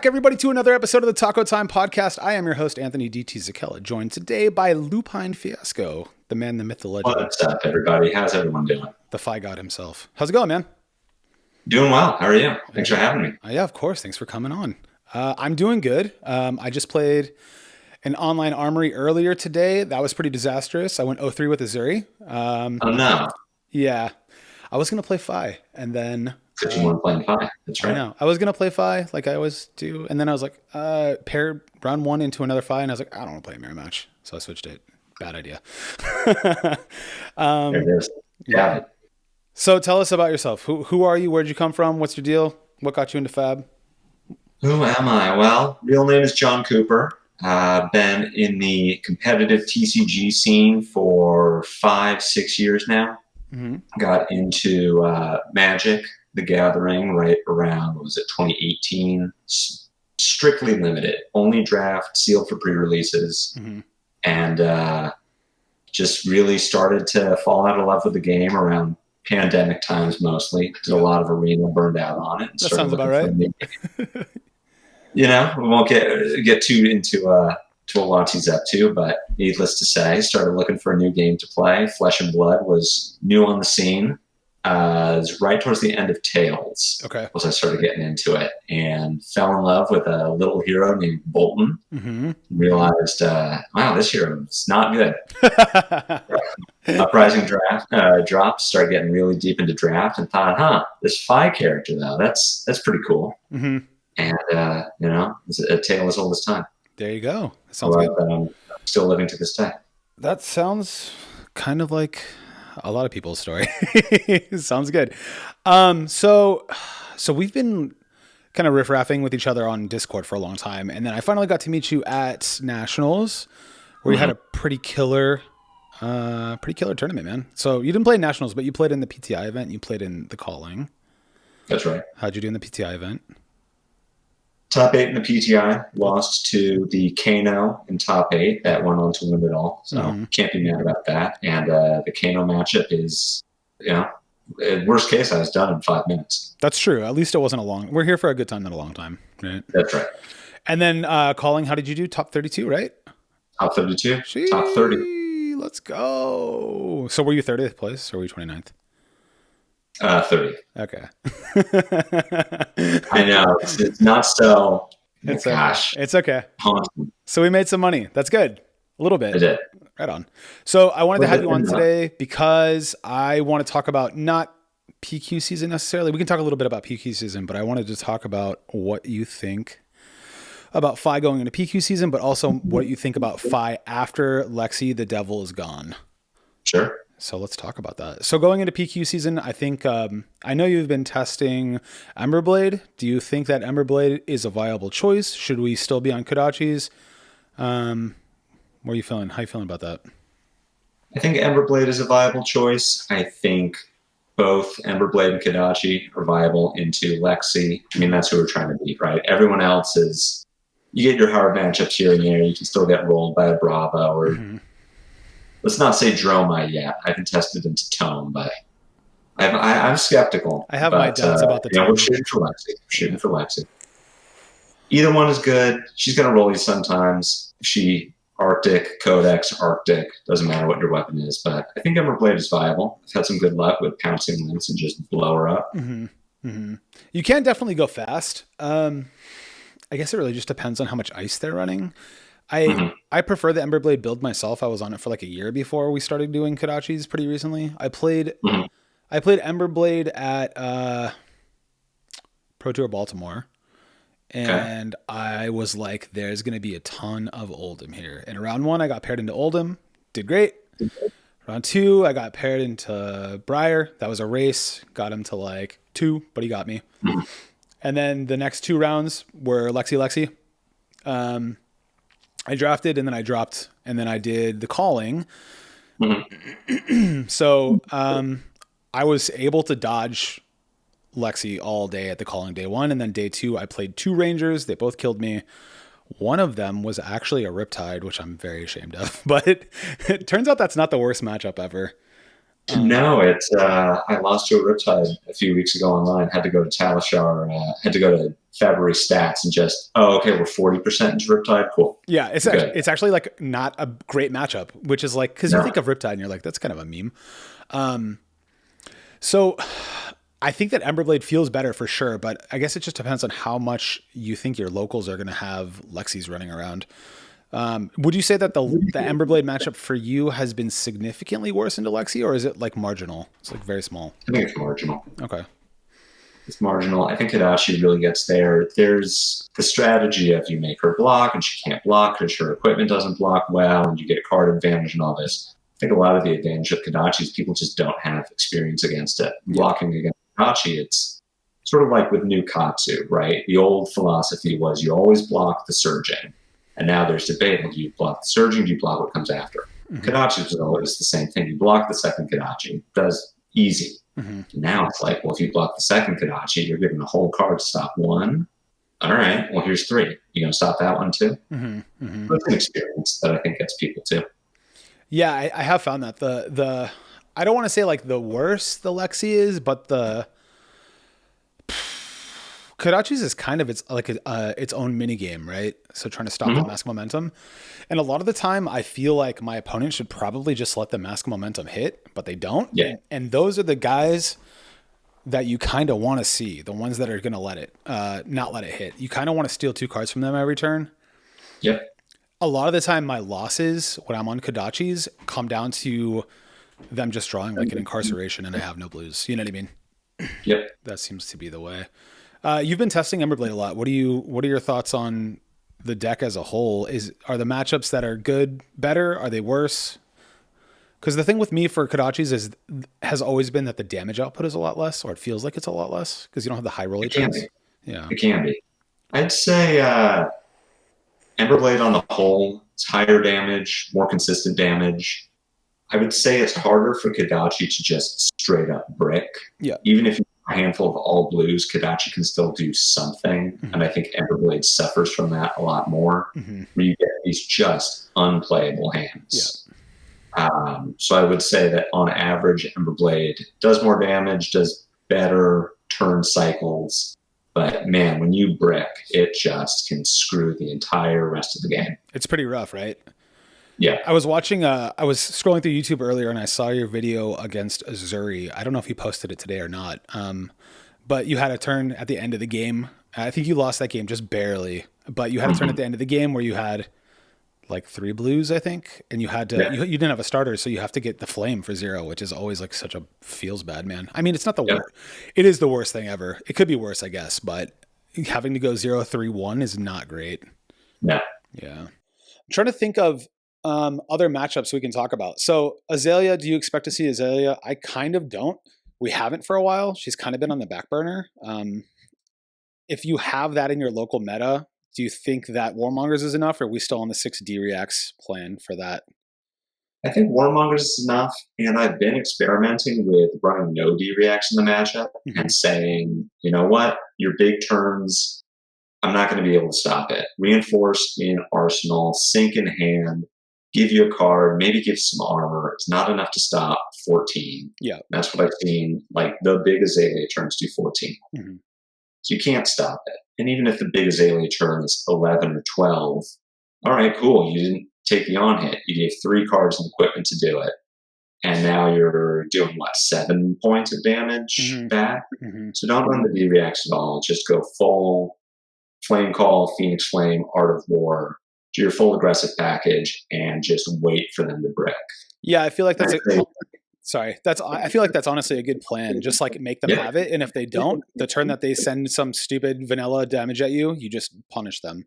back, everybody, to another episode of the Taco Time Podcast. I am your host, Anthony D.T. Zakella, joined today by LupineFiasco, the man, the myth, the legend. What's up, everybody? How's everyone doing? The FAI god himself. How's it going, man? Doing well. How are you? Thanks for having me. Yeah, of course. Thanks for coming on. I'm doing good. I just played an online armory earlier today. That was pretty disastrous. I went 0-3 with Azuri. Oh, no. Yeah. I was going to play FAI, and then... But you weren't playing FAI. That's right. I know. I was going to play FAI like I always do. And then I was like, pair round one into another FAI. And I was like, I don't want to play a mirror match. So I switched it. Bad idea. There it is. Yeah. So tell us about yourself. Who are you? Where'd you come from? What's your deal? What got you into Fab? Who am I? Well, real name is John Cooper. Been in the competitive TCG scene for 5-6 years now. Mm-hmm. Got into Magic the Gathering right around, 2018? Strictly limited, only draft, sealed for pre-releases, and just really started to fall out of love with the game around pandemic times mostly. Did a lot of arena, burned out on it. That sounds about right. We won't get too into to a lot he's up to, but needless to say, started looking for a new game to play. Flesh and Blood was new on the scene. It was right towards the end of Tales. Okay. Was I started getting into it and fell in love with a little hero named Bolton. Mm-hmm. Realized, wow, this hero is not good. Uprising drops. Started getting really deep into draft and thought, this FAI character though, that's pretty cool. Mm-hmm. And it's a tale as old as time. There you go. That sounds good. I'm still living to this day. That sounds kind of like a lot of people's story. Sounds good. So we've been kind of riff-raffing with each other on Discord for a long time, and then I finally got to meet you at Nationals, where you had a pretty killer tournament, man. So you didn't play in Nationals, but you played in the PTI event. You played in the Calling. That's right. How'd you do in the PTI event? Top 8 in the PTI, lost to the Kano in top 8. That went on to win it all. So can't be mad about that. And the Kano matchup is, worst case, I was done in 5 minutes. That's true. At least it wasn't a long. We're here for a good time, not a long time. Right? That's right. And then Calling, how did you do? Top 32, right? Top 32. Top 30. Let's go. So were you 30th place or were you 29th? 30. Okay. I know. It's not so. Gosh. It's okay. Haunting. So we made some money. That's good. A little bit. I did. Right on. So I wanted to have you on today because I want to talk about not PQ season necessarily. We can talk a little bit about PQ season, but I wanted to talk about what you think about FAI going into PQ season, but also what you think about FAI after Lexi the Devil is gone. Sure. So let's talk about that. So going into PQ season, I think, I know you've been testing EmberBlade. Do you think that EmberBlade is a viable choice? Should we still be on Kadachis? What are you feeling? How are you feeling about that? I think EmberBlade is a viable choice. I think both EmberBlade and Kadachi are viable into Lexi. I mean, that's who we're trying to beat, right? Everyone else is, you get your hard matchups here and there. You can still get rolled by a Bravo or... Let's not say Dromi yet. I haven't tested into Tome, but I'm skeptical. I have my doubts about the Tome. We're shooting for Lexi. Either one is good. She's going to roll you sometimes. She Arctic, Codex, Arctic. Doesn't matter what your weapon is. But I think EmberBlade is viable. I've had some good luck with pouncing links and just blow her up. Mm-hmm. Mm-hmm. You can definitely go fast. I guess it really just depends on how much ice they're running. I prefer the EmberBlade build myself. I was on it for like a year before we started doing Kadachis pretty recently. I played EmberBlade at Pro Tour Baltimore, and I was like, there's going to be a ton of Oldhim here. And round 1, I got paired into Oldhim. Did great. Round 2, I got paired into Briar. That was a race. Got him to like 2, but he got me. And then the next 2 rounds were Lexi. I drafted and then I dropped and then I did the Calling. So I was able to dodge Lexi all day at the Calling day 1. And then day 2, I played 2 Rangers. They both killed me. One of them was actually a Riptide, which I'm very ashamed of. But it turns out that's not the worst matchup ever. No, it's I lost to a Riptide a few weeks ago online. Had to go to Talishar, had to go to February stats and just, oh, okay, we're 40% into Riptide. Cool. Yeah, it's actually like not a great matchup, which is like, because you think of Riptide and you're like, that's kind of a meme. So I think that EmberBlade feels better for sure, but I guess it just depends on how much you think your locals are going to have Lexis running around. Would you say that the EmberBlade matchup for you has been significantly worse into Lexi, or is it like marginal? It's like very small. I think it's marginal. Okay. It's marginal. I think Kadachi really gets there. There's the strategy of you make her block and she can't block because her equipment doesn't block well and you get a card advantage and all this. I think a lot of the advantage of Kadachi is people just don't have experience against it. Yeah. Blocking against Kadachi, it's sort of like with new Katsu, right? The old philosophy was you always block the surging. And now there's debate. Do you block the surging? Do you block what comes after? Mm-hmm. Kadachi was always the same thing. You block the second Kadachi. It does easy. Mm-hmm. Now it's like, well, if you block the second Kadachi, you're given a whole card to stop one. All right, well, here's three. You going to stop that one too? Mm-hmm. Mm-hmm. That's an experience that I think gets people too. Yeah, I have found that the I don't want to say like the worse the Lexi is, but the Kadachi's is kind of its own mini game, right? So trying to stop the mask momentum. And a lot of the time I feel like my opponent should probably just let the mask momentum hit, but they don't. Yeah. And those are the guys that you kind of want to see, the ones that are going to let it, not let it hit. You kind of want to steal 2 cards from them every turn. Yep. A lot of the time my losses when I'm on Kadachi's come down to them just drawing like an incarceration and I have no blues. You know what I mean? Yep. That seems to be the way. You've been testing EmberBlade a lot. What are your thoughts on the deck as a whole? Are the matchups that are good better? Are they worse? Because the thing with me for Kadachi's has always been that the damage output is a lot less, or it feels like it's a lot less because you don't have the high roll chance. Yeah, it can be. I'd say EmberBlade on the whole, it's higher damage, more consistent damage. I would say it's harder for Kadachi to just straight up brick. Yeah. Even if you have a handful of all blues, Kadachi can still do something. Mm-hmm. And I think EmberBlade suffers from that a lot more. Mm-hmm. Where you get these just unplayable hands. Yeah. So I would say that on average, EmberBlade does more damage, does better turn cycles. But man, when you brick, it just can screw the entire rest of the game. It's pretty rough, right? Yeah. I was scrolling through YouTube earlier and I saw your video against Azuri. I don't know if you posted it today or not. But you had a turn at the end of the game. I think you lost that game just barely, but you had a turn at the end of the game where you had like 3 blues, I think. And you had to, you didn't have a starter. So you have to get the flame for 0, which is always like such a feels bad, man. I mean, it's not the worst. It is the worst thing ever. It could be worse, I guess, but having to go 0-3-1 is not great. No. Yeah. I'm trying to think of, other matchups we can talk about. So Aelia, do you expect to see Aelia? I kind of don't. We haven't for a while. She's kind of been on the back burner. If you have that in your local meta, do you think that Warmongers is enough, or are we still on the 6 D-Reacts plan for that? I think Warmongers is enough, and I've been experimenting with running no D-Reacts in the matchup and saying, you know what, your big turns, I'm not going to be able to stop it. Reinforce in arsenal, sink in hand, give you a card, maybe give some armor. It's not enough to stop 14. Yeah. That's what I've seen. Like the big Aelia turns do 14. Mm-hmm. So you can't stop it. And even if the big Aelia turn is 11 or 12, all right, cool. You didn't take the on hit. You gave 3 cards and equipment to do it. And now you're doing, 7 points of damage back? Mm-hmm. So don't run the D-Reacts at all. Just go full Flame Call, Phoenix Flame, Art of War, do your full aggressive package, and just wait for them to brick. Yeah, I feel like that's I feel like that's honestly a good plan. Just like make them have it, and if they don't, the turn that they send some stupid vanilla damage at you, you just punish them.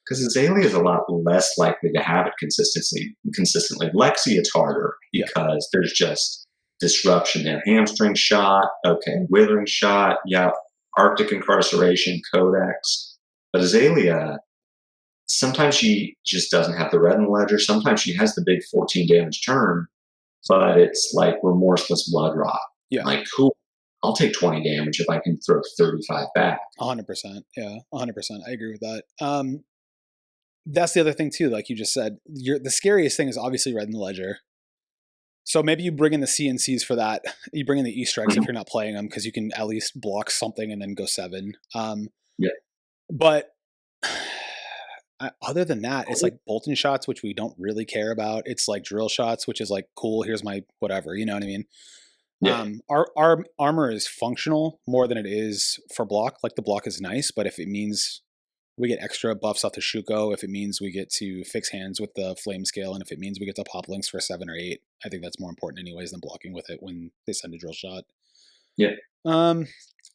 Because Aelia is a lot less likely to have it consistently. Lexi, it's harder because there's just disruption there. Hamstring shot, okay, withering shot, Arctic incarceration, codex. But Aelia, sometimes she just doesn't have the red in the ledger. Sometimes she has the big 14 damage turn, but it's like remorseless blood rot. Yeah. Like, cool. I'll take 20 damage if I can throw 35 back. 100%. Yeah, 100%. I agree with that. That's the other thing too. Like you just said, the scariest thing is obviously red in the ledger. So maybe you bring in the CNCs for that. You bring in the E-strikes if you're not playing them, because you can at least block something and then go 7. Yeah. But other than that, it's like bolt-in shots, which we don't really care about. It's like drill shots, which is like, cool, here's my whatever, you know what I mean? Yeah. Our armor is functional more than it is for block. Like, the block is nice, but if it means we get extra buffs off the Shuko, if it means we get to fix hands with the flame scale, and if it means we get to pop links for 7 or 8, I think that's more important anyways than blocking with it when they send a drill shot. Yeah.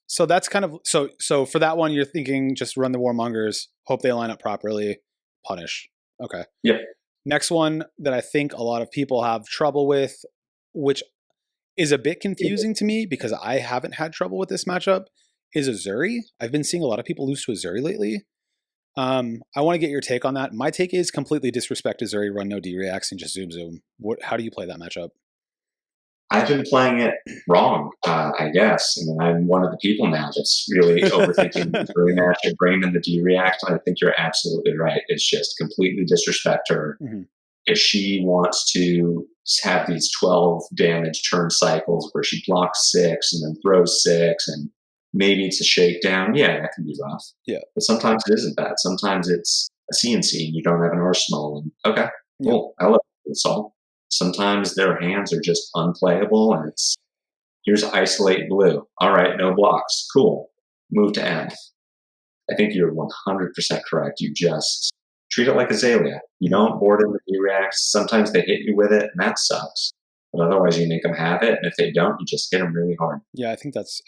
So that's kind of, so for that one, you're thinking just run the Warmongers, hope they line up properly, punish. Okay. Yep. Next one that I think a lot of people have trouble with, which is a bit confusing to me because I haven't had trouble with this matchup, is Azuri. I've been seeing a lot of people lose to Azuri lately. I want to get your take on that. My take is completely disrespect Azuri, run no D-reacts, and just zoom. How do you play that matchup? I've been playing it wrong, I guess. I mean, I'm one of the people now that's really overthinking the Azuri match and bringing in the D-react. And I think you're absolutely right. It's just completely disrespect her. Mm-hmm. If she wants to have these 12 damage turn cycles where she blocks 6 and then throws 6 and maybe it's a shakedown, yeah, that can be rough. Yeah. But sometimes it isn't that. Sometimes it's a CNC and you don't have an arsenal. And okay, cool. I love it. All. Sometimes their hands are just unplayable and it's, here's isolate blue. All right, no blocks. Cool. Move to M. I think you're 100% correct. You just treat it like Aelia. You don't board in the D-reacts. Sometimes they hit you with it, and that sucks. But otherwise, you make them have it, and if they don't, you just hit them really hard. Yeah, I think that's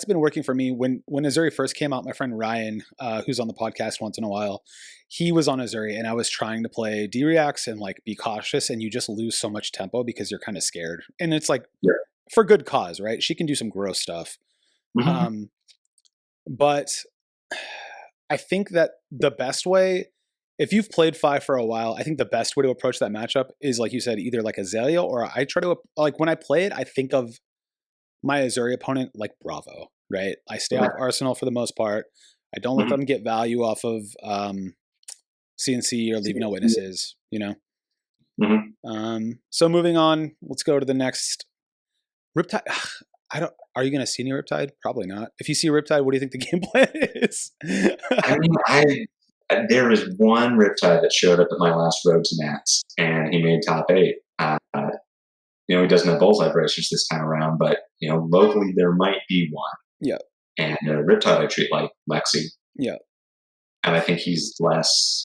been working for me. When Azuri first came out, my friend Ryan, who's on the podcast once in a while, he was on Azuri, and I was trying to play D-reacts and like be cautious, and you just lose so much tempo because you're kind of scared, and it's like for good cause, right? She can do some gross stuff, but I think that the best way, if you've played FAI for a while, I think the best way to approach that matchup is, like you said, either like Aelia, or I try to, like when I play it, I think of my Azuri opponent like Bravo, right? I stay off Arsenal for the most part. I don't let them get value off of CNC or leave no witnesses, you know? So moving on, let's go to the next. Riptide. Are you going to see any Riptide? Probably not. If you see Riptide, what do you think the game plan is? I mean, there is one Riptide that showed up at my last Road to Nats, and he made top 8. You know, he doesn't have bullseye bracers this time around, but, you know, locally there might be one. Yeah. And Riptide I treat like Lexi. Yeah. And I think he's less,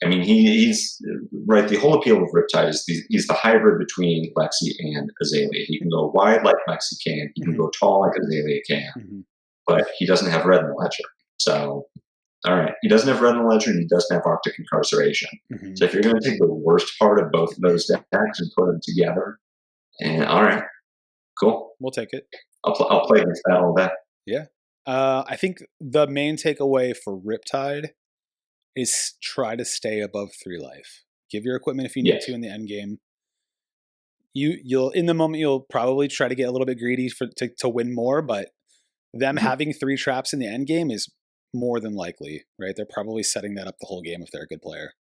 I mean, he's, right, the whole appeal of Riptide is he's the hybrid between Lexi and Aelia. He can go wide like Lexi can, he can go tall like Aelia can, but he doesn't have red in the ledger. So, all right, he doesn't have red in the ledger and he doesn't have Arctic Incarceration. So if you're going to take the worst part of both of those decks and put them together, and all right, cool. We'll take it. I'll play against that all day. Yeah. I think the main takeaway for Riptide is try to stay above 3 life. Give your equipment if you need to in the end game. You'll in the moment you'll probably try to get a little bit greedy to win more, but them having 3 traps in the end game is more than likely, right? They're probably setting that up the whole game if they're a good player.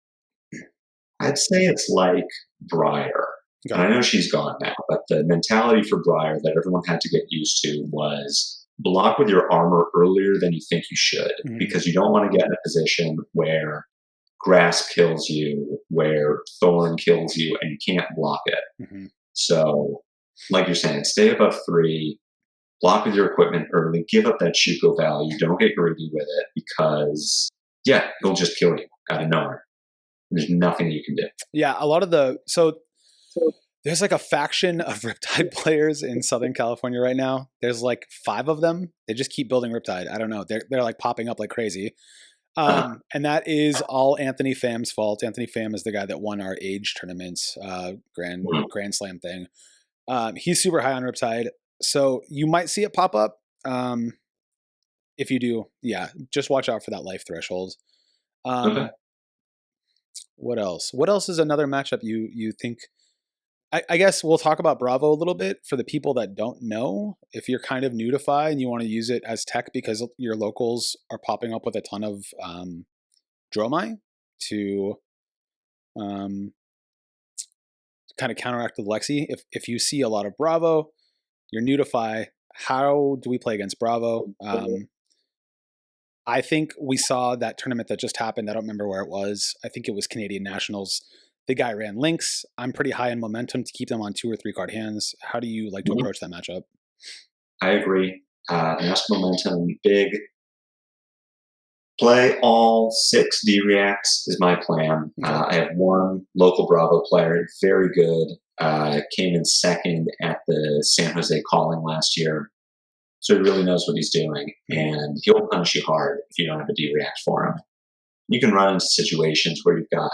I'd say it's like Briar. And I know she's gone now, but the mentality for Briar that everyone had to get used to was block with your armor earlier than you think you should, because you don't want to get in a position where grass kills you, where thorn kills you, and you can't block it. So, like you're saying, stay above 3, block with your equipment early, give up that Shuko value, don't get greedy with it, because, it'll just kill you out of nowhere. There's nothing you can do. Yeah, a lot of so there's like a faction of Riptide players in Southern California right now. There's like 5 of them. They just keep building Riptide. I don't know. They're like popping up like crazy. And that is all Anthony Pham's fault. Anthony Pham is the guy that won our age tournaments, Grand Slam thing. He's super high on Riptide. So you might see it pop up. If you do, just watch out for that life threshold. What else? What else is another matchup you think? I guess we'll talk about Bravo a little bit for the people that don't know. If you're kind of new to FAI and you want to use it as tech because your locals are popping up with a ton of Dromi to kind of counteract with Lexi. If you see a lot of Bravo, you're new to FAI. How do we play against Bravo? I think we saw that tournament that just happened. I don't remember where it was. I think it was Canadian Nationals. The guy ran Lynx. I'm pretty high in momentum to keep them on 2 or 3 card hands. How do you like to approach that matchup? I agree. Mask momentum, big. Play all 6 D-Reacts is my plan. I have one local Bravo player, very good. Came in second at the San Jose Calling last year. So he really knows what he's doing. And he'll punish you hard if you don't have a D-React for him. You can run into situations where you've got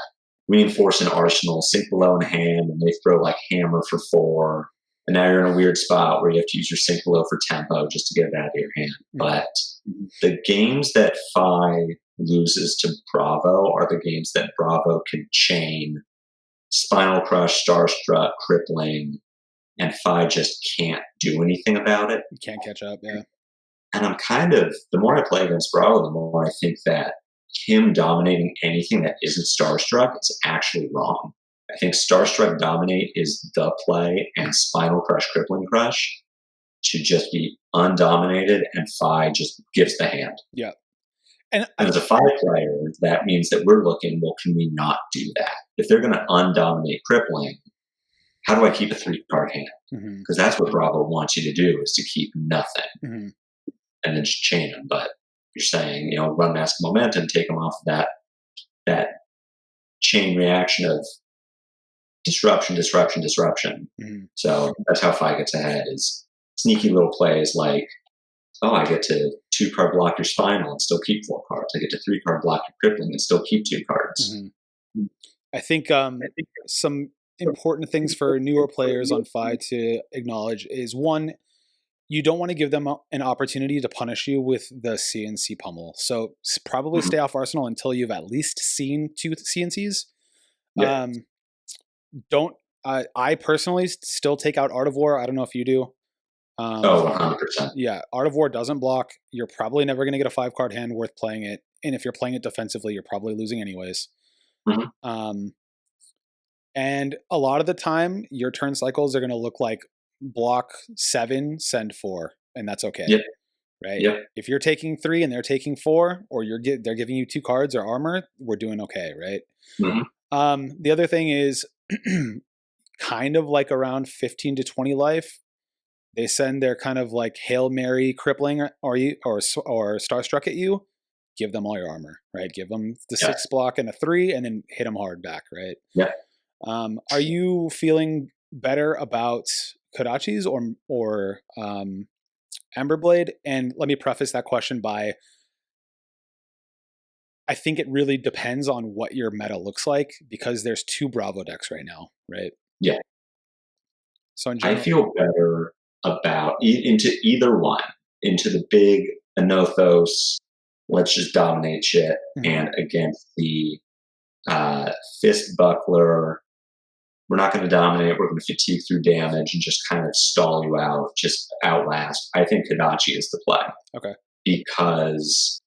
Reinforce an Arsenal, sink below in hand, and they throw like Hammer for 4. And now you're in a weird spot where you have to use your sink below for tempo just to get it out of your hand. But the games that FAI loses to Bravo are the games that Bravo can chain Spinal Crush, Starstruck, Crippling, and FAI just can't do anything about it. You can't catch up, yeah. And I'm kind of, the more I play against Bravo, the more I think that him dominating anything that isn't Starstruck is actually wrong. I think Starstruck Dominate is the play, and Spinal Crush, Crippling Crush should just be undominated, and FAI just gives the hand. Yeah. And as a FAI player, that means that we're looking, well, can we not do that? If they're going to undominate Crippling, how do I keep a 3-card hand? Because that's what Bravo wants you to do, is to keep nothing. And then just chain them. But you're saying, run Mask Momentum, take them off of that chain reaction of disruption. So that's how FAI gets ahead, is sneaky little plays like, oh, I get to 2-card block your Spinal and still keep 4 cards. I get to 3-card block your Crippling and still keep 2 cards. I think some important things for newer players on FAI to acknowledge is, one, you don't want to give them an opportunity to punish you with the CNC pummel. So probably stay off Arsenal until you've at least seen 2 CNCs. Yeah. I personally still take out Art of War. I don't know if you do. 100%. Yeah, Art of War doesn't block. You're probably never going to get a 5-card hand worth playing it. And if you're playing it defensively, you're probably losing anyways. And a lot of the time, your turn cycles are going to look like block 7, send 4, and that's okay. Right? If you're taking 3 and they're taking 4, or they're giving you 2 cards or armor, we're doing okay, right? The other thing is kind of like around 15 to 20 life, they send their kind of like Hail Mary Crippling or Starstruck at you. Give them all your armor, right? Give them the 6 block and a 3, and then hit them hard back, right? Are you feeling better about Kadachis or EmberBlade? And let me preface that question by, I think it really depends on what your meta looks like, because there's 2 Bravo decks right now, right? So in general, I feel better about into either one, into the big Anothos, let's just dominate shit, and against the Fist Buckler, we're not going to dominate, we're going to fatigue through damage and just kind of stall you out, just outlast. I think Kadachi is the play. Okay. Because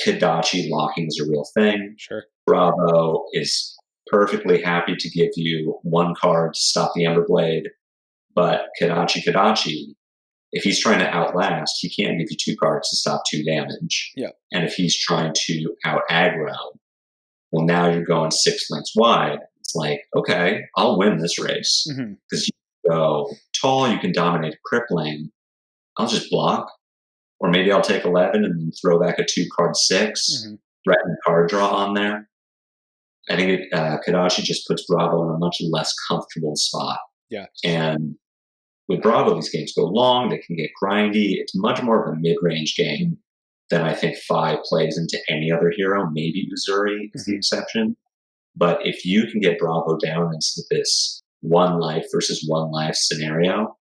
Kadachi locking is a real thing. Sure. Bravo is perfectly happy to give you 1 card to stop the EmberBlade, but Kadachi, if he's trying to outlast, he can't give you 2 cards to stop 2 damage. And if he's trying to out aggro, well, now you're going 6 links wide. It's like, okay, I'll win this race because you go tall, you can dominate Crippling. I'll just block, or maybe I'll take 11 and then throw back a 2-card 6, threaten card draw on there. I think Kadachi just puts Bravo in a much less comfortable spot. And with Bravo, these games go long, they can get grindy. It's much more of a mid-range game than I think FAI plays into any other hero. Maybe Missouri is the exception. But if you can get Bravo down into this 1 life versus 1 life scenario,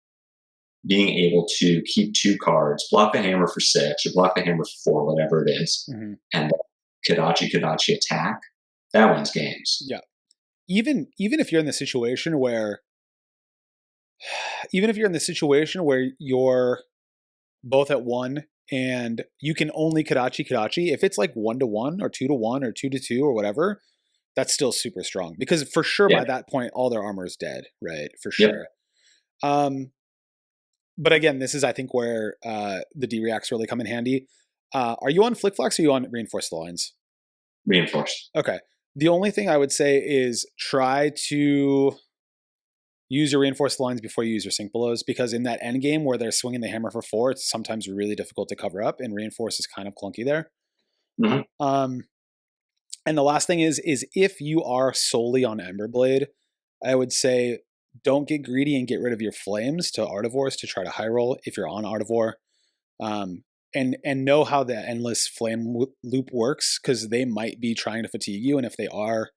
being able to keep 2 cards, block the hammer for 6, or block the hammer for 4, whatever it is, and Kadachi attack, that wins games. Even if you're in the situation where you're both at 1 and you can only Kadachi, if it's like 1-1 or 2-1 or 2-2 or whatever, That's still super strong because for sure Yeah. by that point all their armor is dead, right? For Yep. sure. But again, this is I think where the D-reacts really come in handy. Are you on Flickflacks or are you on Reinforced Lines? Reinforced. Okay. The only thing I would say is try to use your Reinforced Lines before you use your Sync Belows, because in that end game where they're swinging the hammer for 4, it's sometimes really difficult to cover up, and Reinforce is kind of clunky there. Mm-hmm. And the last thing is if you are solely on EmberBlade, I would say don't get greedy and get rid of your flames to Artivores to try to high roll if you're on Artivore. And know how the endless flame loop works, because they might be trying to fatigue you, and if they are,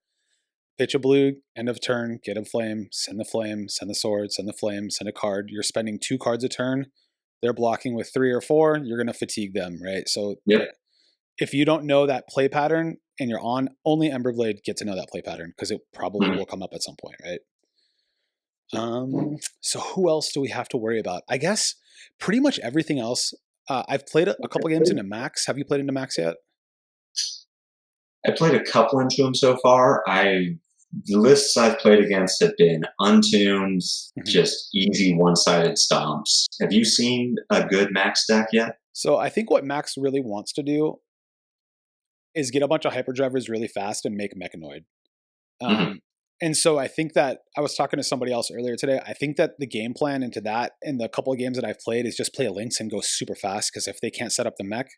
pitch a blue, end of turn, get a flame, send the sword, send the flame, send a card. You're spending 2 cards a turn. They're blocking with 3 or 4. You're going to fatigue them, right? So if you don't know that play pattern and you're on, only EmberBlade get to know that play pattern, because it probably will come up at some point, right? So who else do we have to worry about? I guess pretty much everything else. I've played a couple games into Max. Have you played into Max yet? I played a couple into them so far. The lists I've played against have been untuned, just easy one-sided stomps. Have you seen a good Max deck yet? So I think what Max really wants to do is get a bunch of hyperdrivers really fast and make Mechanoid. And so I think that I was talking to somebody else earlier today. I think that the game plan into that and the couple of games that I've played is just play a Lynx and go super fast, because if they can't set up the mech,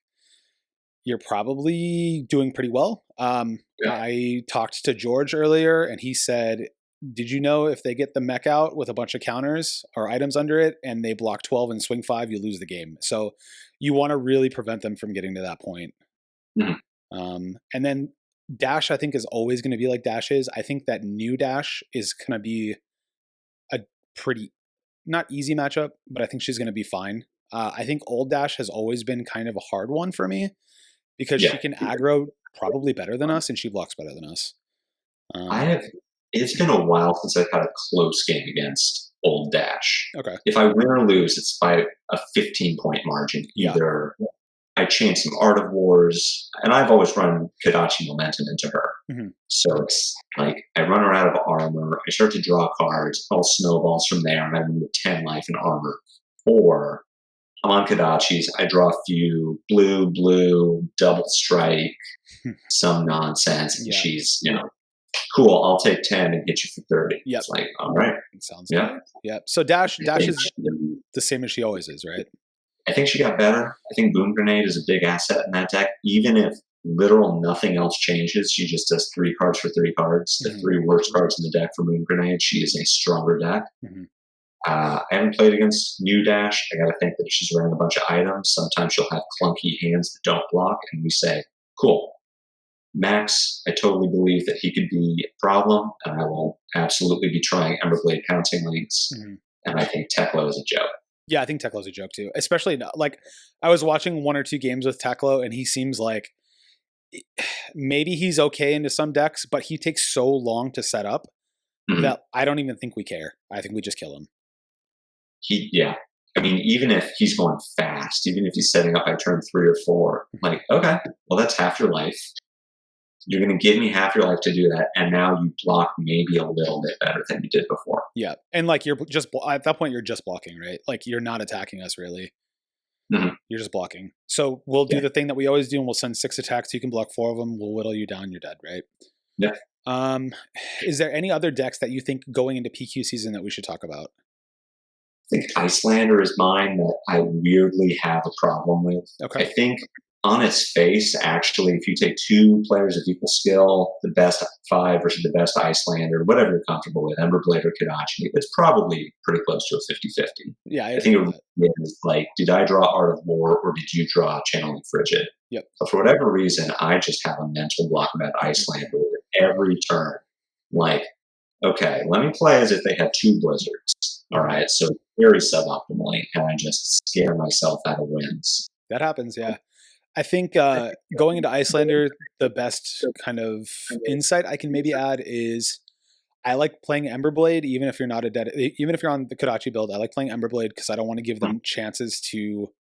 you're probably doing pretty well. I talked to George earlier and he said, did you know if they get the mech out with a bunch of counters or items under it and they block 12 and swing 5, you lose the game. So you want to really prevent them from getting to that point. And then Dash, I think, is always going to be like Dash is. I think that new Dash is going to be a pretty, not easy matchup, but I think she's going to be fine. I think old Dash has always been kind of a hard one for me, because she can aggro probably better than us and she blocks better than us. It's been a while since I've had a close game against old Dash. Okay. If I win or lose, it's by a 15-point margin. Either I chain some Art of Wars, and I've always run Kadachi Momentum into her. So it's like I run her out of armor, I start to draw cards, all snowballs from there, and I win with 10 life and armor. Or I'm on Kadachis, I draw a few blue, double strike, some nonsense, and she's, cool, I'll take 10 and hit you for 30. It's like, all right. It sounds good. Yeah. So Dash is the same as she always is, right? I think she got better. I think Boom Grenade is a big asset in that deck. Even if literal nothing else changes, she just does 3 cards for 3 cards. The 3 worst cards in the deck for Boom Grenade. She is a stronger deck. I haven't played against new Dash. I got to think that if she's running a bunch of items, sometimes she'll have clunky hands that don't block, and we say, cool. Max, I totally believe that he could be a problem, and I will absolutely be trying EmberBlade pouncing links. And I think Teklo is a joke. Yeah, I think Teklo's a joke too. Especially, like, I was watching 1 or 2 games with Teklo, and he seems like maybe he's okay into some decks, but he takes so long to set up that I don't even think we care. I think we just kill him. I mean, even if he's going fast, even if he's setting up by turn 3 or 4, like, okay, well, that's half your life. You're going to give me half your life to do that, and now you block maybe a little bit better than you did before. Yeah, and like you're just at that point you're just blocking, right? Like you're not attacking us really. You're just blocking. So we'll do the thing that we always do, and we'll send 6 attacks. You can block 4 of them. We'll whittle you down. You're dead, right? Yeah. Is there any other decks that you think going into PQ season that we should talk about? I think Icelander is mine that I weirdly have a problem with. Okay. I think on its face, actually, if you take 2 players of equal skill, the best 5 versus the best Icelander, whatever you're comfortable with, EmberBlade or Kadachi, it's probably pretty close to a 50-50. Yeah, I think it is like, did I draw Art of War or did you draw Channeling Frigid? Yep. But for whatever reason, I just have a mental block about Icelander every turn. Like, okay, let me play as if they had 2 Blizzards. All right, so very suboptimally, and I just scare myself out of wins. That happens, yeah. I think going into Icelander, the best kind of insight I can maybe add is I like playing EmberBlade, even if you're not even if you're on the Kadachi build. I like playing EmberBlade because I don't want to give them chances to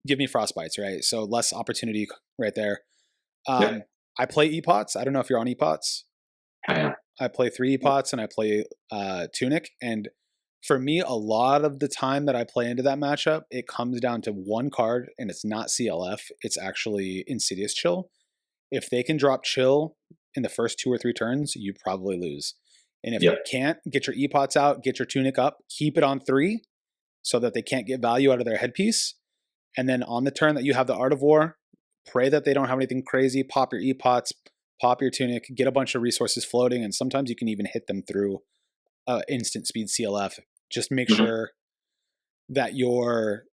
give me frostbites, right? So less opportunity right there. I play epots. I don't know if you're on epots. I am. I play 3 epots and I play Tunic. And for me, a lot of the time that I play into that matchup, it comes down to one card, and it's not CLF. It's actually Insidious Chill. If they can drop Chill in the first 2 or 3 turns, you probably lose. And if you can't, get your epots out, get your Tunic up, keep it on 3 so that they can't get value out of their headpiece. And then on the turn that you have the Art of War, pray that they don't have anything crazy, pop your epots, pop your Tunic, get a bunch of resources floating, and sometimes you can even hit them through instant speed CLF. Just make sure that you're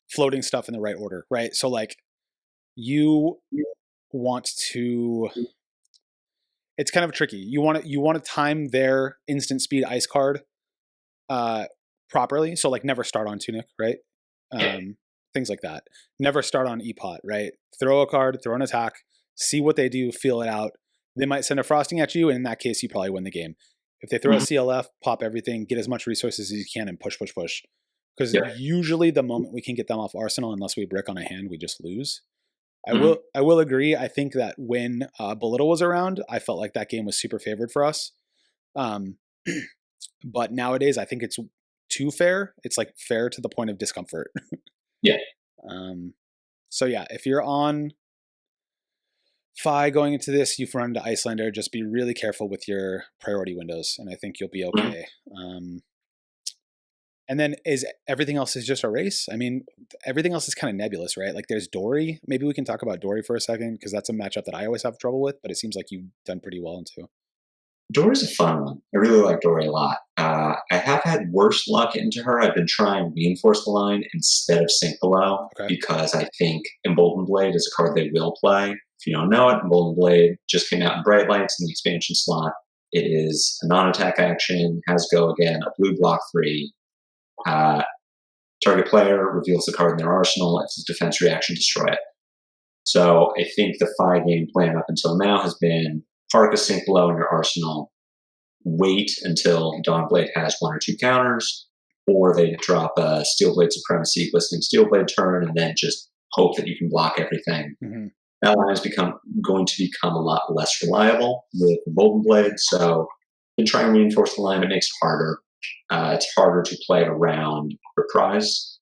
floating stuff in the right order, right? So like you want to, it's kind of tricky. You want to time their instant speed ice card properly. So like never start on Tunic, right? Things like that. Never start on epot, right? Throw a card, throw an attack, see what they do, feel it out. They might send a frosting at you, and in that case, you probably win the game. If they throw a CLF, pop everything, get as much resources as you can, and push. Because usually the moment we can get them off Arsenal, unless we brick on a hand, we just lose. I will agree. I think that when Belittle was around, I felt like that game was super favored for us. But nowadays, I think it's too fair. It's like fair to the point of discomfort. So yeah, if you're on FAI going into this, you've run into Icelander, just be really careful with your priority windows, and I think you'll be okay. And then is everything else is just a race? I mean, everything else is kind of nebulous, right? Like there's Dory. Maybe we can talk about Dory for a second, because that's a matchup that I always have trouble with, but it seems like you've done pretty well into. Dory's a fun one. I really like Dory a lot. I have had worse luck into her. I've been trying Reinforce the Line instead of Sink Below, because I think EmberBlade is a card they will play. If you don't know it, EmberBlade just came out in Bright Lights in the expansion slot. It is a non-attack action, has go again, a blue block 3. Target player reveals the card in their arsenal. If it's a defense reaction, destroy it. So I think the 5 game plan up until now has been park a Sink Below in your arsenal, wait until Dawnblade has 1 or 2 counters, or they drop a Steelblade Supremacy, Glistening Steelblade turn, and then just hope that you can block everything. That line is going to become a lot less reliable with the Golden Blade, so I've been trying to Reinforce the Line. It makes it harder. It's harder to play around Reprise,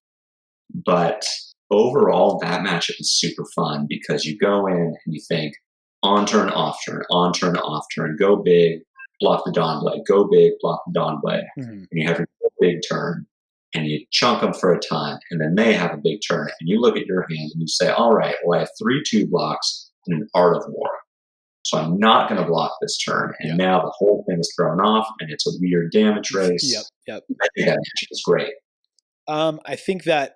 but overall, that matchup is super fun because you go in and you think on turn, off turn, on turn, off turn, go big, block the Dawnblade, go big, block the Dawnblade, and you have your big turn, and you chunk them for a ton, and then they have a big turn, and you look at your hand and you say, all right, well, I have 3 2 blocks and an Art of War. So I'm not going to block this turn. And now the whole thing is thrown off, and it's a weird damage race. I think that matchup is great. I think that,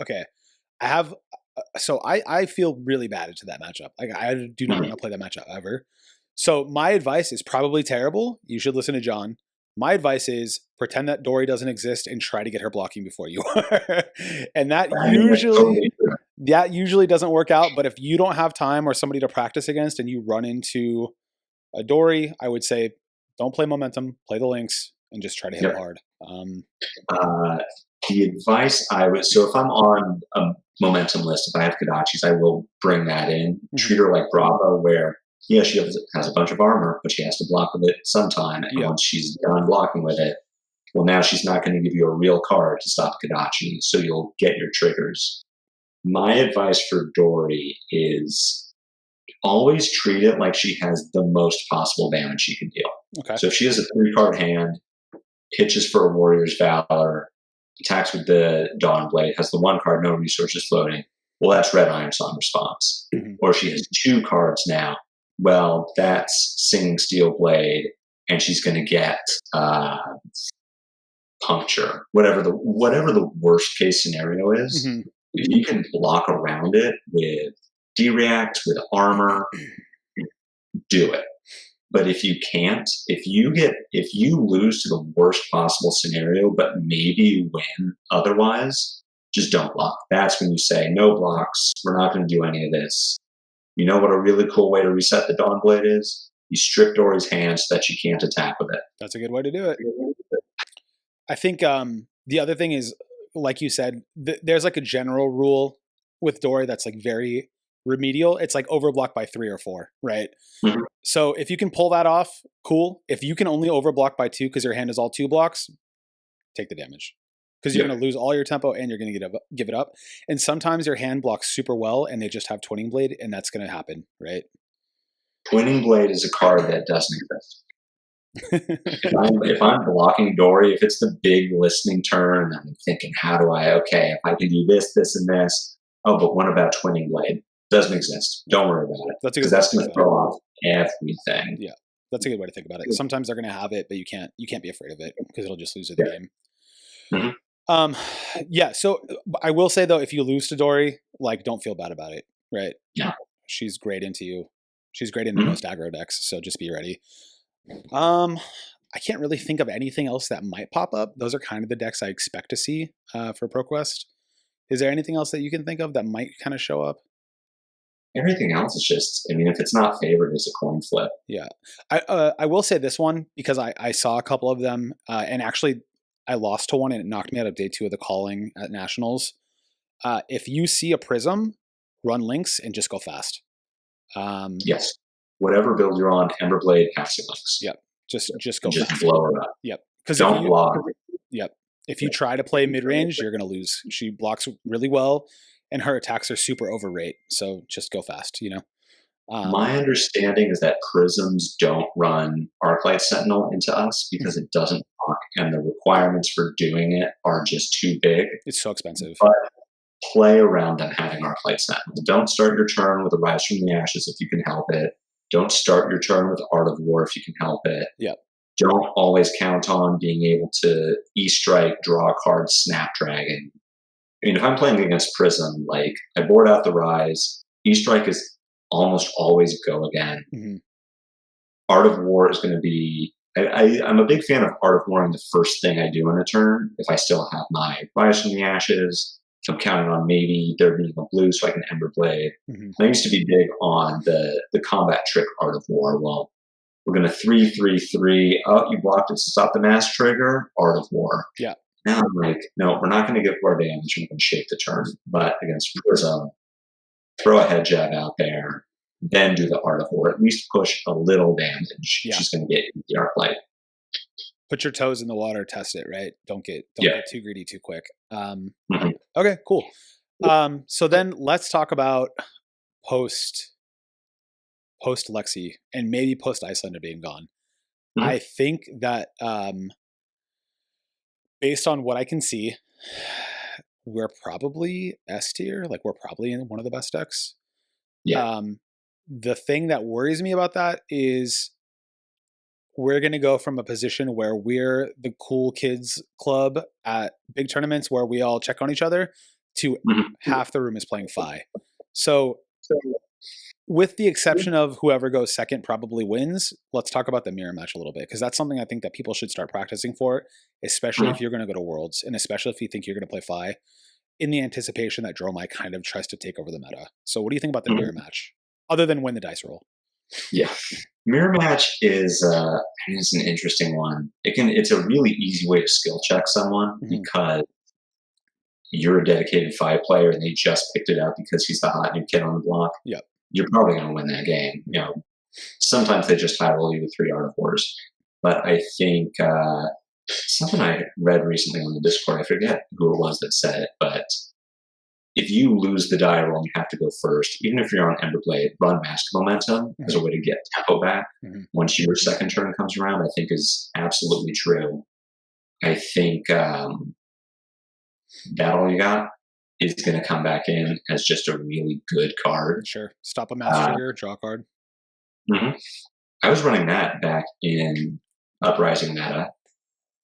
okay, I feel really bad into that matchup. Like I do not want to play that matchup ever. So my advice is probably terrible. You should listen to John. My advice is pretend that Dory doesn't exist and try to get her blocking before you are. And that usually doesn't work out. But if you don't have time or somebody to practice against and you run into a Dory, I would say don't play momentum, play the links, and just try to hit it hard. The advice so if I'm on a momentum list, if I have Kadachis, I will bring that in. Treat her like Bravo, where she has a bunch of armor, but she has to block with it sometime. And once she's done blocking with it, well, now she's not going to give you a real card to stop Kadachi, so you'll get your triggers. My advice for Dory is always treat it like she has the most possible damage she can deal. So if she has a 3-card hand, pitches for a Warrior's Valor, attacks with the Dawnblade, has the 1 card, no resources floating, well, that's Red Iron Song response. Or she has 2 cards now, well, that's Singing Steelblade, and she's going to get Puncture. Whatever the worst case scenario is, if you can block around it with D-React, with armor, do it. But if you can't, if you lose to the worst possible scenario, but maybe you win otherwise, just don't block. That's when you say, no blocks, we're not going to do any of this. You know what a really cool way to reset the Dawnblade is? You strip Dory's hand so that she can't attack with it. That's a good way to do it. I think the other thing is, like you said, there's like a general rule with Dory that's like very remedial, it's like overblock by 3 or 4, right? Mhm. So if you can pull that off, cool. If you can only overblock by 2 because your hand is all 2 blocks, take the damage. Because you're going to lose all your tempo and you're going to give it up. And sometimes your hand blocks super well and they just have Twinning Blade, and that's going to happen, right? Twinning Blade is a card that doesn't exist. if I'm blocking Dory, if it's the big listening turn, I'm thinking, if I can do this, this, and this. Oh, but what about Twinning Blade? Doesn't exist. Don't worry about it. Because that's going to throw off everything. Yeah, that's a good way to think about it. Sometimes they're going to have it, but you can't be afraid of it because it'll just lose you the game. Mm-hmm. Yeah. So I will say though, if you lose to Dory, like, don't feel bad about it, right? Yeah. She's great into you. She's great into most aggro decks, so just be ready. I can't really think of anything else that might pop up. Those are kind of the decks I expect to see for ProQuest. Is there anything else that you can think of that might kind of show up? Everything else is just, if it's not favored, it's a coin flip. Yeah. I will say this one because I saw a couple of them and actually I lost to one and it knocked me out of day 2 of the calling at Nationals. If you see a Prism, run links and just go fast. Yes. Whatever build you're on, EmberBlade, passing links. Yep. Just go just fast. Blow her up. Yep. Don't block. Yep. If you try to play mid-range, you're going to lose. She blocks really well, and her attacks are super overrate. So just go fast, My understanding is that Prisms don't run Arclight Sentinel into us because it doesn't block, and the requirements for doing it are just too big. It's so expensive. But play around them having Arclight Sentinel. Don't start your turn with a Rise from the Ashes if you can help it. Don't start your turn with Art of War if you can help it. Yep. Don't always count on being able to E-Strike, draw a card, Snapdragon. If I'm playing against Prism, like, I board out the Rise, E-Strike is almost always go again. Mm-hmm. Art of War is going to be... I'm a big fan of Art of War in the first thing I do in a turn, if I still have my Rise from the Ashes. So I'm counting on maybe there being a blue so I can EmberBlade. Mm-hmm. I used to be big on the combat trick Art of War. Well, we're going to 3-3-3. Oh, you blocked it to stop the mass trigger. Art of War. Yeah. Now I'm like, no, we're not going to give our damage. We're going to shape the turn. But against Prism, throw a head jab out there, then do the Art of War. At least push a little damage. Yeah. She's going to get the Arclight. Put your toes in the water, test it, right? Don't get too greedy too quick. Okay, cool. So then let's talk about post Lexi and maybe post Icelander being gone. I think that based on what I can see, we're probably S tier. Like, we're probably in one of the best decks. Yeah. The thing that worries me about that is we're going to go from a position where we're the cool kids club at big tournaments where we all check on each other to half the room is playing FAI. So with the exception of whoever goes second probably wins, let's talk about the mirror match a little bit, because that's something I think that people should start practicing for, especially if you're going to go to Worlds, and especially if you think you're going to play FAI, in the anticipation that Dromi kind of tries to take over the meta. So what do you think about the mirror match, other than win the dice roll? Yeah. Mirror match is an interesting one. It's a really easy way to skill check someone because you're a dedicated FAI player and they just picked it up because he's the hot new kid on the block. Yep. You're probably going to win that game. Sometimes they just high roll you with 3 Art of Wars. But I think something I read recently on the Discord, I forget who it was that said it, but if you lose the die roll and you have to go first, even if you're on EmberBlade, run Master Momentum as a way to get tempo back once your second turn comes around, I think is absolutely true. I think that all you got is going to come back in as just a really good card. Sure. Stop a mass trigger, draw a card. I was running that back in Uprising meta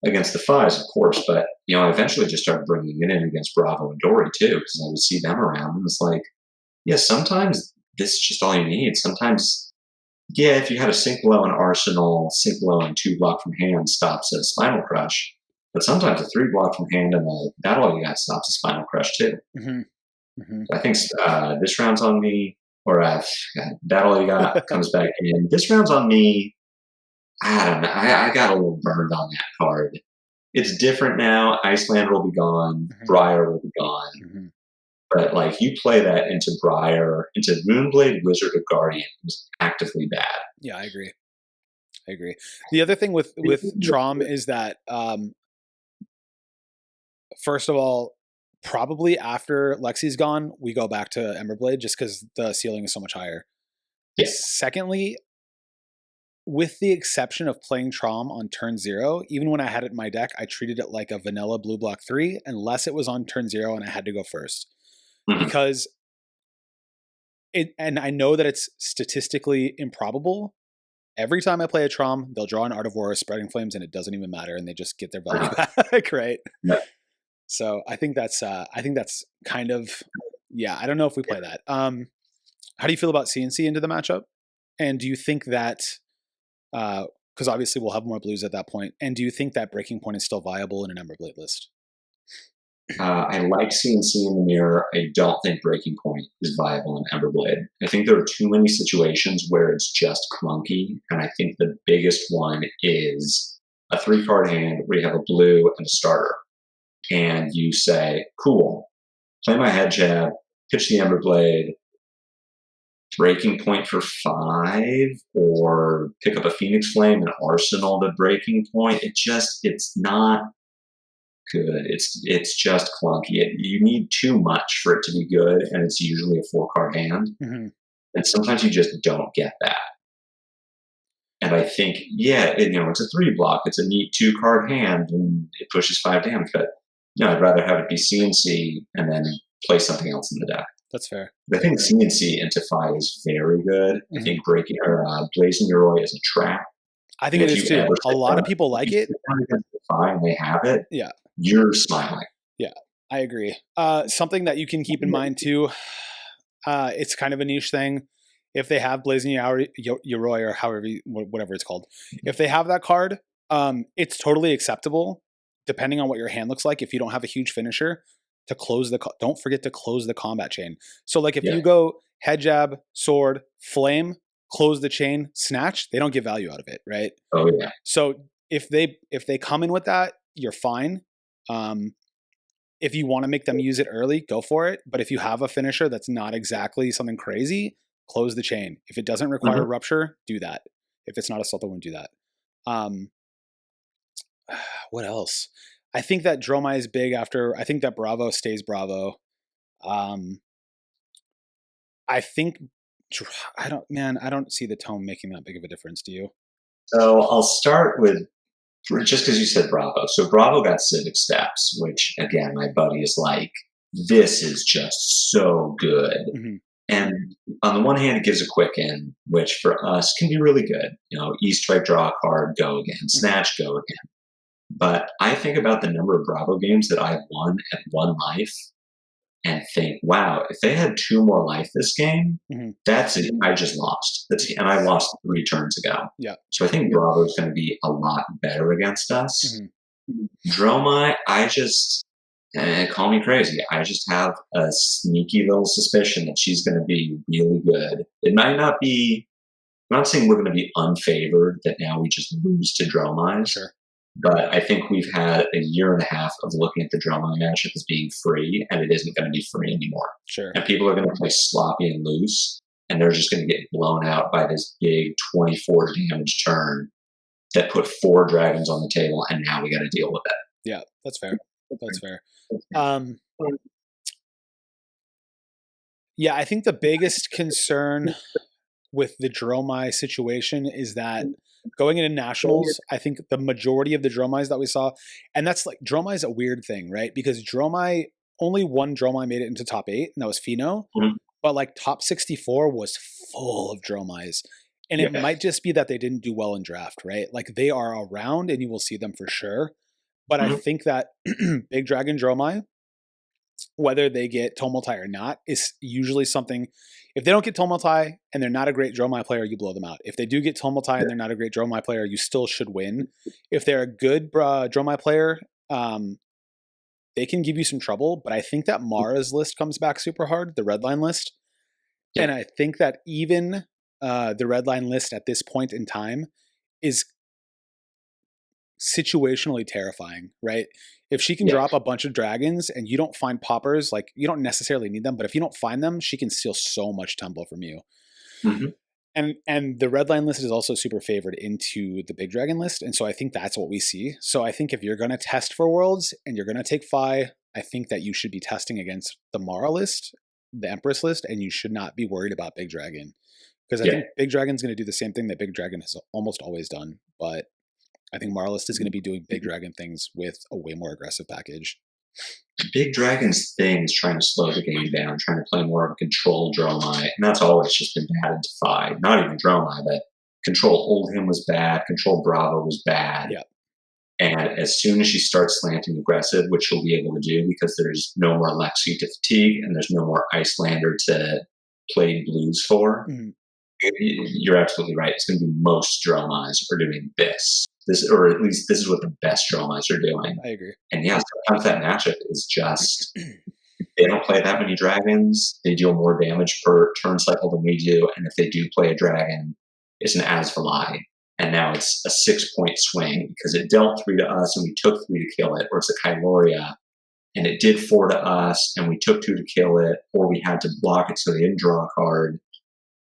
against the FAIs, of course, but I eventually just started bringing it in against Bravo and Dory too, because I would see them around, and it's like, sometimes this is just all you need. Sometimes, if you had a Sink Low and Arsenal, Sink Low and 2 block from hand stops a Spinal Crush, but sometimes a 3 block from hand and that all you got stops a Spinal Crush too. I think this round's on me, or that all you got comes back in. This round's on me. I don't know. I got a little burned on that card. It's different now. Icelander will be gone. Briar will be gone. But like you play that into Briar, into Moonblade, Wizard of Guardian, it was actively bad. Yeah, I agree. The other thing with Trom is that first of all, probably after Lexi's gone, we go back to EmberBlade just because the ceiling is so much higher. Yeah. Secondly, with the exception of playing Trom on turn 0, even when I had it in my deck, I treated it like a vanilla blue block 3, unless it was on turn 0 and I had to go first. Because and I know that it's statistically improbable. Every time I play a Trom, they'll draw an Art of War or Spreading Flames, and it doesn't even matter, and they just get their value back, right? Yeah. So I think that's kind of, yeah. I don't know if we play that. How do you feel about CNC into the matchup? And do you think that, because obviously we'll have more blues at that point, and do you think that Breaking Point is still viable in an EmberBlade list? I like CNC in the mirror. I don't think Breaking Point is viable in EmberBlade. I think there are too many situations where it's just clunky, and I think the biggest one is a 3-card hand where you have a blue and a starter, and you say, cool, play my head jab, pitch the EmberBlade, Breaking Point for 5, or pick up a Phoenix Flame and Arsenal to Breaking Point. It's not good. It's just clunky. You need too much for it to be good, and it's usually a 4-card hand. And sometimes you just don't get that. And I think, yeah, it's a 3-block. It's a neat 2-card hand, and it pushes 5 damage. But I'd rather have it be CNC and then play something else in the deck. That's fair. I think CNC into FAI is very good. I think Blazing Yoroi is a trap. I think it is too. A lot of people like it. FAI and they have it. Yeah. You're smiling. Yeah, I agree. Something that you can keep in mind too, it's kind of a niche thing. If they have Blazing Yoroi or whatever it's called, if they have that card, it's totally acceptable, depending on what your hand looks like. If you don't have a huge finisher, to close don't forget to close the combat chain. So like if you go head jab, sword, flame, close the chain, snatch, they don't get value out of it, right? Oh yeah. So if they come in with that, you're fine. If you want to make them use it early, go for it. But if you have a finisher that's not exactly something crazy, close the chain. If it doesn't require rupture, do that. If it's not a Sultan, won't do that. What else? I think that Dromi is big I think that Bravo stays Bravo. I think, I don't see the tone making that big of a difference. Do you? So I'll start with, just because you said Bravo. So Bravo got Civic Steps, which again, my buddy is like, this is just so good. And on the one hand, it gives a quick in, which for us can be really good. E-strike, draw a card, go again, snatch, go again. But I think about the number of Bravo games that I've won at 1 life and think, wow, if they had 2 more life this game, that's it. I just lost. And I lost 3 turns ago. Yeah. So I think Bravo is going to be a lot better against us. Dromi, call me crazy, I just have a sneaky little suspicion that she's going to be really good. It might not be, I'm not saying we're going to be unfavored, that now we just lose to Dromi. Sure. But I think we've had a year and a half of looking at the Dromi matchup as being free, and it isn't going to be free anymore. Sure. And people are going to play sloppy and loose, and they're just going to get blown out by this big 24 damage turn that put 4 dragons on the table, and now we got to deal with it. Yeah, that's fair. That's fair. Yeah, I think the biggest concern with the Dromi situation is that going into nationals, I think the majority of the Dromis that we saw, and that's like, Dromi is a weird thing, right? Because only one Dromi made it into top 8, and that was Pheno. But like top 64 was full of Dromis. And it might just be that they didn't do well in draft, right? Like they are around and you will see them for sure. But I think that Big Dragon Dromi, whether they get Tumulti or not, is usually something. If they don't get Tumulti and they're not a great Dromi player, you blow them out. If they do get Tumulti and they're not a great Dromi player, you still should win. If they're a good Dromi player, they can give you some trouble. But I think that Mara's list comes back super hard, the Redline list. And I think that even the Redline list at this point in time is situationally terrifying, right? If she can drop a bunch of dragons and you don't find poppers, like you don't necessarily need them, but if you don't find them, she can steal so much tempo from you. And the red line list is also super favored into the big dragon list. And so I think that's what we see. So I think if you're going to test for worlds and you're going to take FAI, I think that you should be testing against the Mara list, the Empress list, and you should not be worried about big dragon. Because I think big dragon's going to do the same thing that big dragon has almost always done. But I think Mara list is going to be doing big dragon things with a way more aggressive package. Big Dragon's thing is trying to slow the game down, trying to play more of a control Dromi, and that's always just been bad into FAI. Not even Dromi, but control Oldhim was bad, control Bravo was bad. And as soon as she starts slanting aggressive, which she'll be able to do because there's no more Lexi to fatigue and there's no more Icelander to play blues for, you're absolutely right. It's going to be most Dromis are doing this. Or at least this is what the best Dromis are doing. I agree. And yeah, sometimes that matchup is just, they don't play that many dragons. They deal more damage per turn cycle than we do. And if they do play a dragon, it's an Asvalai. And now it's a 6-point swing because it dealt 3 to us and we took 3 to kill it. Or it's a Kyloria and it did 4 to us and we took 2 to kill it. Or we had to block it so they didn't draw a card.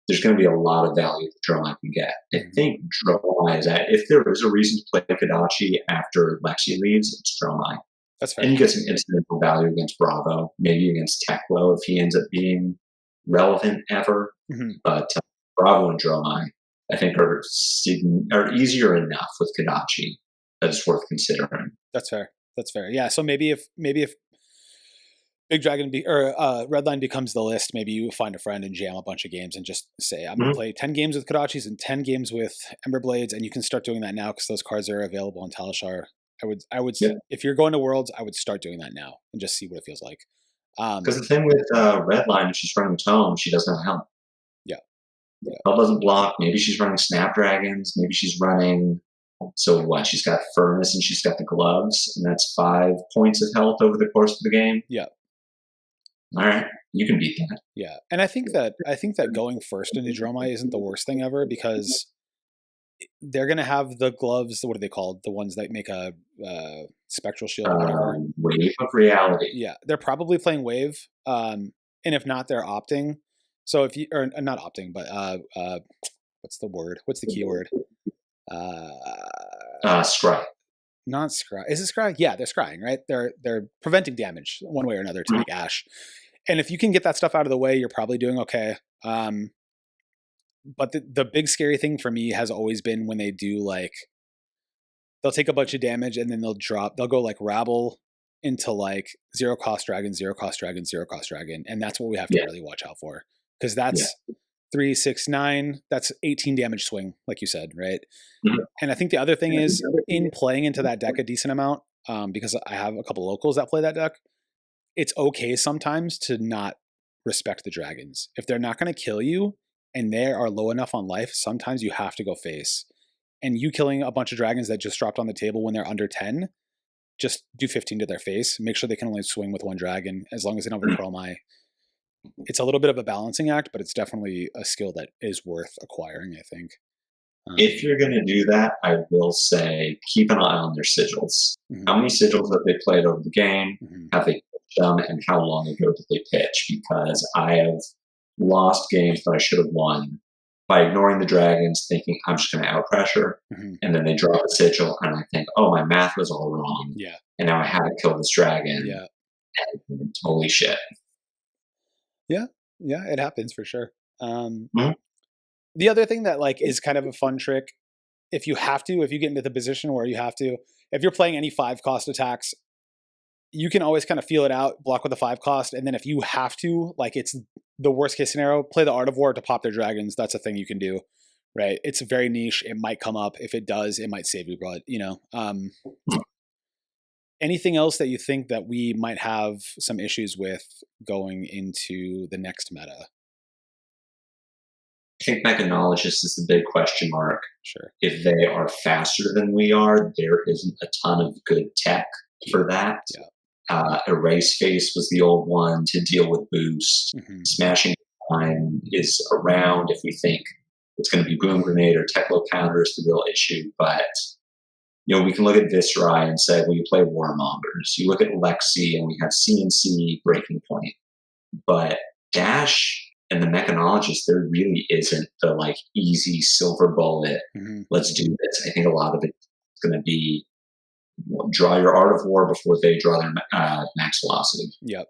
There's going to be a lot of value that Dromi can get. I think Dromi is at, if there is a reason to play kadachi after Lexi leaves, it's Dromi. That's fair. And you get some incidental value against Bravo, maybe against Teklo if he ends up being relevant ever. But Bravo and Dromi, I think, are easier enough with kadachi that it's worth considering. That's fair. That's fair. Yeah. So maybe if Big Dragon Redline becomes the list, maybe you find a friend and jam a bunch of games and just say, I'm going to play 10 games with Kadachis and 10 games with EmberBlades, and you can start doing that now because those cards are available on Talishar. I would if you're going to Worlds, I would start doing that now and just see what it feels like. Because the thing with Redline, if she's running Tome, she doesn't have help. Help doesn't block. Maybe she's running Snapdragons. Maybe she's running... So what? She's got Furnace and she's got the gloves, and that's 5 points of health over the course of the game. All right, you can beat that. Yeah, and I think that going first into Dromi isn't the worst thing ever because they're going to have the gloves. What are they called? The ones that make a spectral shield or whatever. Wave of Reality. Yeah, they're probably playing Wave, and if not, they're opting. So if you or not opting, but what's the word? What's the keyword? Scry. Not scry. Is it scry? Yeah, they're scrying, right? They're preventing damage one way or another to make Ash. And if you can get that stuff out of the way, you're probably doing okay. But the big scary thing for me has always been when they do like, they'll take a bunch of damage and then they'll go like Rabble into like 0 cost dragon, 0 cost dragon, 0 cost dragon. And that's what we have to really watch out for. Because that's 3, 6, 9, that's 18 damage swing, like you said, right? And I think the other thing is in playing into that deck a decent amount, because I have a couple locals that play that deck, it's okay sometimes to not respect the dragons. If they're not going to kill you and they are low enough on life, sometimes you have to go face. And you killing a bunch of dragons that just dropped on the table when they're under 10, just do 15 to their face. Make sure they can only swing with 1 dragon as long as they don't have a Chromai. It's a little bit of a balancing act, but it's definitely a skill that is worth acquiring, I think. If you're going to do that, I will say keep an eye on their sigils. How many sigils have they played over the game? Have they pitched them? And how long ago did they pitch? Because I have lost games that I should have won by ignoring the dragons, thinking I'm just going to outpressure. And then they drop a sigil, and I think, oh, my math was all wrong. And now I have to kill this dragon. And holy shit. Yeah, it happens for sure. The other thing that like is kind of a fun trick, if you get into the position where you have to, if you're playing any 5 cost attacks, you can always kind of feel it out, block with a 5 cost, and then if you have to, like it's the worst case scenario, play the Art of War to pop their dragons. That's a thing you can do, right? It's very niche. It might come up. If it does, it might save you, but anything else that you think that we might have some issues with going into the next meta? I think Mechanologist is the big question mark. Sure. If they are faster than we are, there isn't a ton of good tech for that. Erase Face was the old one to deal with boost. Smashing Time is around if we think it's going to be Boom Grenade or Teklo Counter is the real issue, but we can look at Viscerai and say, well, you play Warmongers. You look at Lexi and we have CNC Breaking Point. But Dash and the Mechanologist, there really isn't the like easy silver bullet. Let's do this. I think a lot of it's going to be draw your Art of War before they draw their max velocity. Yep.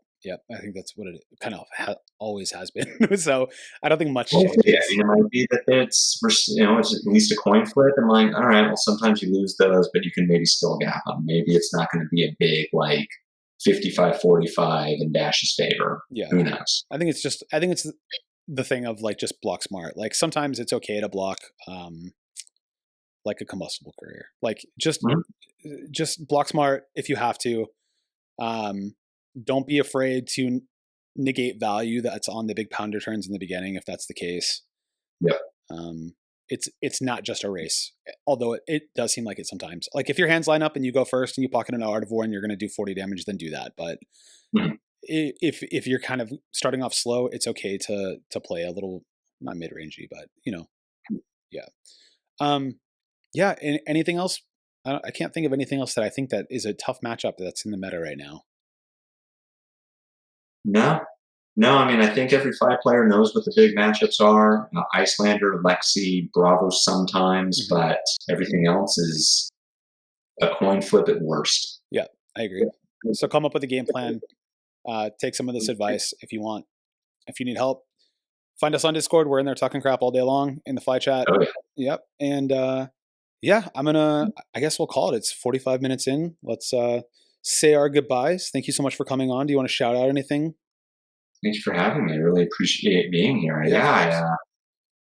I think that's what it kind of always has been. So I don't think much changes. Yeah, I mean, it might be that it's at least a coin flip. And like, all right, well, sometimes you lose those, but you can maybe still gap them. Maybe it's not going to be a big like 55-45 in Dash's favor. Yeah. Who knows? I think it's the thing of like just block smart. Like sometimes it's okay to block like a combustible courier. Like just block smart if you have to. Don't be afraid to negate value that's on the big pounder turns in the beginning if that's the case. Yep. It's not just a race, although it does seem like it sometimes. Like if your hands line up and you go first and you pocket an Art of War and you're going to do 40 damage, then do that. But if you're kind of starting off slow, it's okay to play a little, not mid-rangey, but yeah. And anything else? I can't think of anything else that I think that is a tough matchup that's in the meta right now. No. I mean, I think every FAI player knows what the big matchups are. Icelander, Lexi, Bravo sometimes, but everything else is a coin flip at worst. Yeah, I agree. So come up with a game plan. Take some of this advice if you want. If you need help, find us on Discord. We're in there talking crap all day long in the FAI chat. Oh, yeah. Yep. And I guess we'll call it. It's 45 minutes in. Let's say our goodbyes. Thank you so much for coming on. Do you want to shout out anything? Thanks for having me. I really appreciate being here.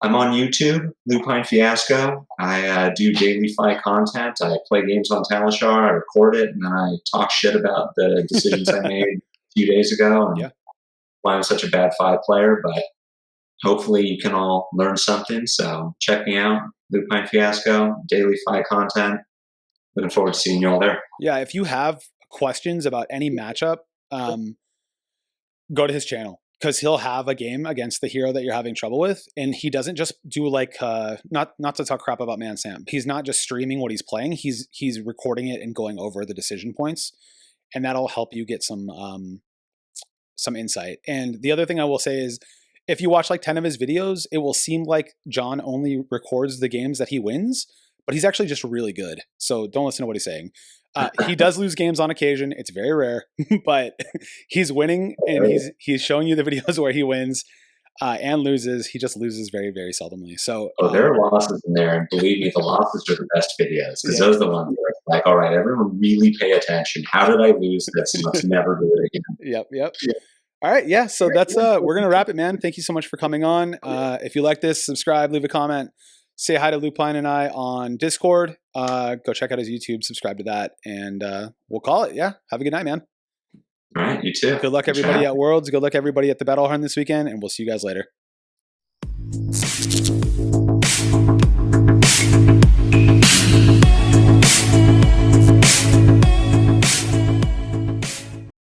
I'm on YouTube, LupineFiasco. I do daily FAI content. I play games on Talishar. I record it, and then I talk shit about the decisions I made a few days ago and why I'm such a bad FAI player. But hopefully you can all learn something. So check me out, LupineFiasco, daily FAI content. Looking forward to seeing you all there. Yeah, if you have questions about any matchup, go to his channel because he'll have a game against the hero that you're having trouble with. And he doesn't just do like, not to talk crap about Man Sam. He's not just streaming what he's playing. He's recording it and going over the decision points, and that'll help you get some insight. And the other thing I will say is if you watch like 10 of his videos, it will seem like John only records the games that he wins, but he's actually just really good. So don't listen to what he's saying. He does lose games on occasion. It's very rare, but he's winning and he's showing you the videos where he wins and loses. He just loses very, very seldomly. So there are losses in there, and believe me, the losses are the best videos because those are the ones where it's like, all right, everyone really pay attention. How did I lose this? Let's never do it again. Yep. All right. Yeah. So that's, we're going to wrap it, man. Thank you so much for coming on. If you like this, subscribe, leave a comment, say hi to Lupine and I on Discord. Go check out his YouTube, subscribe to that, and we'll call it. Yeah. Have a good night, man. All right. You too. Good luck, everybody at Worlds. Good luck, everybody at the Battle Horn this weekend, and we'll see you guys later.